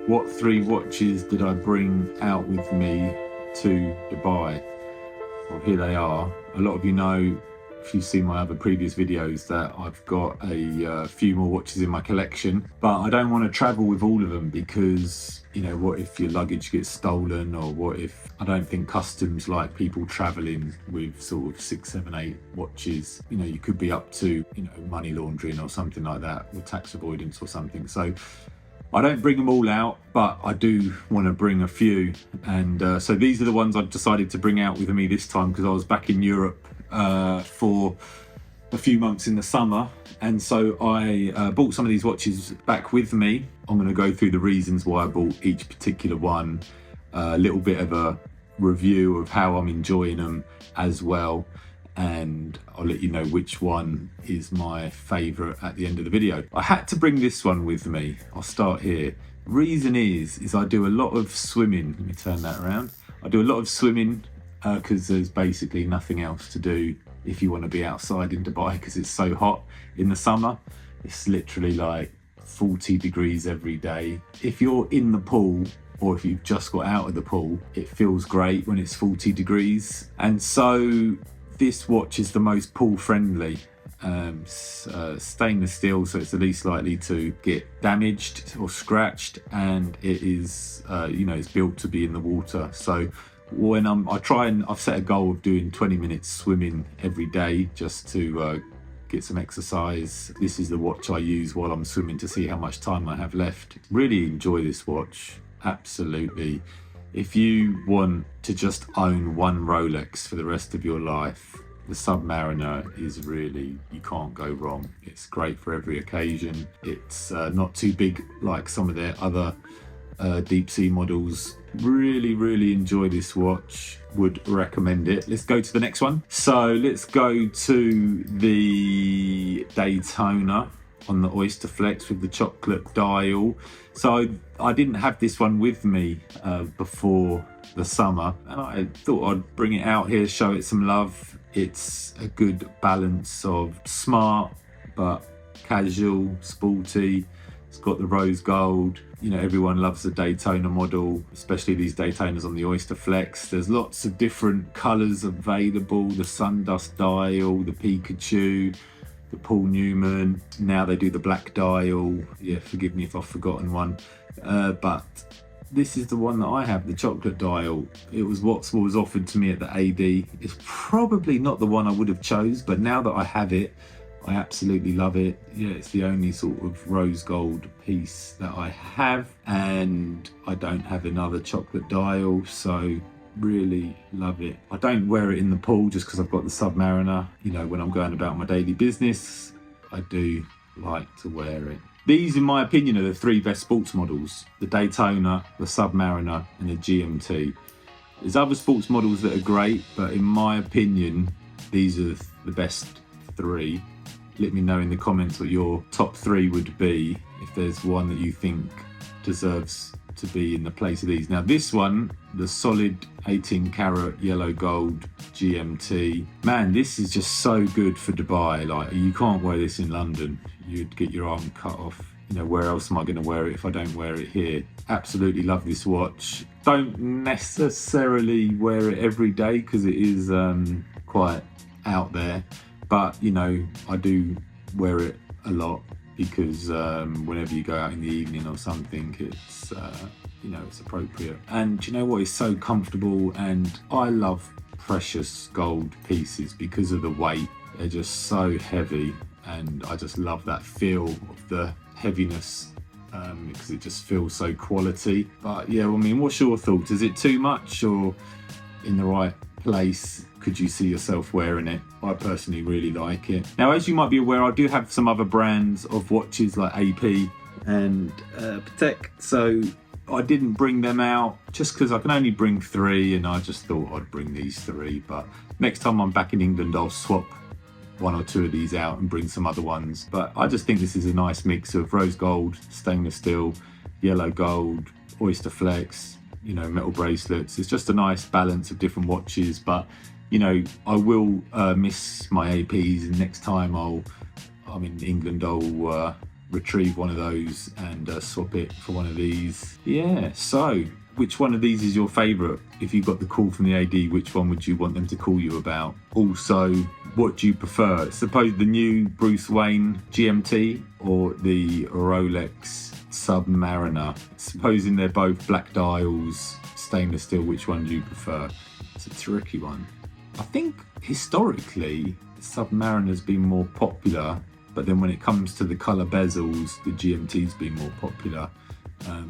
What 3 watches did I bring out with me to Dubai? Well, here they are. A lot of you know, if you've seen my other previous videos, that I've got a few more watches in my collection, but I don't want to travel with all of them because, you know, what if your luggage gets stolen, or what if, I don't think customs like people traveling with sort of 6, 7, 8 watches. You know, you could be up to, you know, money laundering or something like that, or tax avoidance or something. So I don't bring them all out, but I do want to bring a few. And so these are the ones I've decided to bring out with me this time, because I was back in Europe for a few months in the summer. And so I bought some of these watches back with me. I'm going to go through the reasons why I bought each particular one, a little bit of a review of how I'm enjoying them as well. And I'll let you know which one is my favorite at the end of the video. I had to bring this one with me. I'll start here. Reason is I do a lot of swimming. Let me turn that around. I do a lot of swimming because there's basically nothing else to do if you want to be outside in Dubai, because it's so hot in the summer. It's literally like 40 degrees every day. If you're in the pool, or if you've just got out of the pool, it feels great when it's 40 degrees. And so this watch is the most pool friendly, stainless steel, so it's the least likely to get damaged or scratched, and it is, you know, it's built to be in the water. So when I've set a goal of doing 20 minutes swimming every day just to get some exercise. This is the watch I use while I'm swimming to see how much time I have left. Really enjoy this watch, absolutely. If you want to just own one Rolex for the rest of your life, the Submariner is really, you can't go wrong. It's great for every occasion. It's not too big like some of their other deep sea models. Really enjoy this watch, would recommend it. Let's go to the next one. So let's go to the Daytona on the Oysterflex with the chocolate dial. So I didn't have this one with me before the summer, and I thought I'd bring it out here, show it some love. It's a good balance of smart but casual, sporty. It's got the rose gold. You know, everyone loves the Daytona model, especially these Daytonas on the Oysterflex. There's lots of different colors available: the Sundust dial, the Pikachu, the Paul Newman. Now they do the black dial. Yeah, forgive me if I've forgotten one. But this is the one that I have, the chocolate dial. It was what was offered to me at the AD. It's probably not the one I would have chose, but now that I have it, I absolutely love it. Yeah, it's the only sort of rose gold piece that I have, and I don't have another chocolate dial, so really love it. I don't wear it in the pool just because I've got the Submariner. You know, when I'm going about my daily business, I do like to wear it. These, in my opinion, are the 3 best sports models: the Daytona, the Submariner, and the GMT. There's other sports models that are great, but in my opinion, these are the best 3. Let me know in the comments what your top 3 would be, if there's one that you think deserves to be in the place of these. Now this one, the solid 18 karat yellow gold GMT, man, this is just so good for Dubai. Like, you can't wear this in London. You'd get your arm cut off. You know, where else am I going to wear it if I don't wear it here? Absolutely love this watch. Don't necessarily wear it every day because it is quite out there, but you know, I do wear it a lot because whenever you go out in the evening or something, it's you know, it's appropriate. And you know what, it's so comfortable, and I love precious gold pieces because of the weight. They're just so heavy, and I just love that feel of the heaviness because it just feels so quality. But yeah, I mean, what's your thoughts? Is it too much, or in the right place? Could you see yourself wearing it? I personally really like it. Now, as you might be aware, I do have some other brands of watches like AP and Patek, so I didn't bring them out just because I can only bring 3, and I just thought I'd bring these 3. But next time I'm back in England, I'll swap 1 or 2 of these out and bring some other ones. But I just think this is a nice mix of rose gold, stainless steel, yellow gold, Oysterflex, you know, metal bracelets. It's just a nice balance of different watches. But you know, I will miss my APs, and next time I'm in England, I'll retrieve one of those and swap it for one of these. Yeah, so which one of these is your favorite? If you got the call from the AD, which one would you want them to call you about? Also, what do you prefer? Suppose the new Bruce Wayne GMT or the Rolex Submariner? Supposing they're both black dials, stainless steel, which one do you prefer? It's a tricky one. I think historically Submariner's been more popular, but then when it comes to the colour bezels, the GMT's been more popular.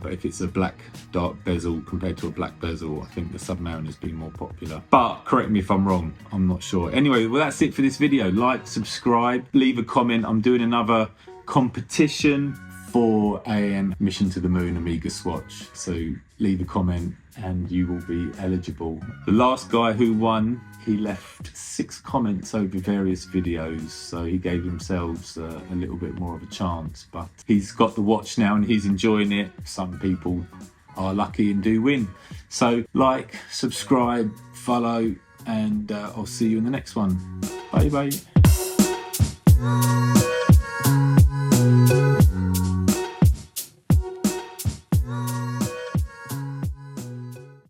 But if it's a black dark bezel compared to a black bezel, I think the Submariner's been more popular. But correct me if I'm wrong, I'm not sure. Anyway, well, that's it for this video. Like, subscribe, leave a comment. I'm doing another competition for a Mission to the Moon Omega swatch. So leave a comment and you will be eligible. The last guy who won, he left 6 comments over various videos, so he gave himself a little bit more of a chance, but he's got the watch now and he's enjoying it. Some people are lucky and do win. So like, subscribe, follow, and I'll see you in the next one. Bye bye.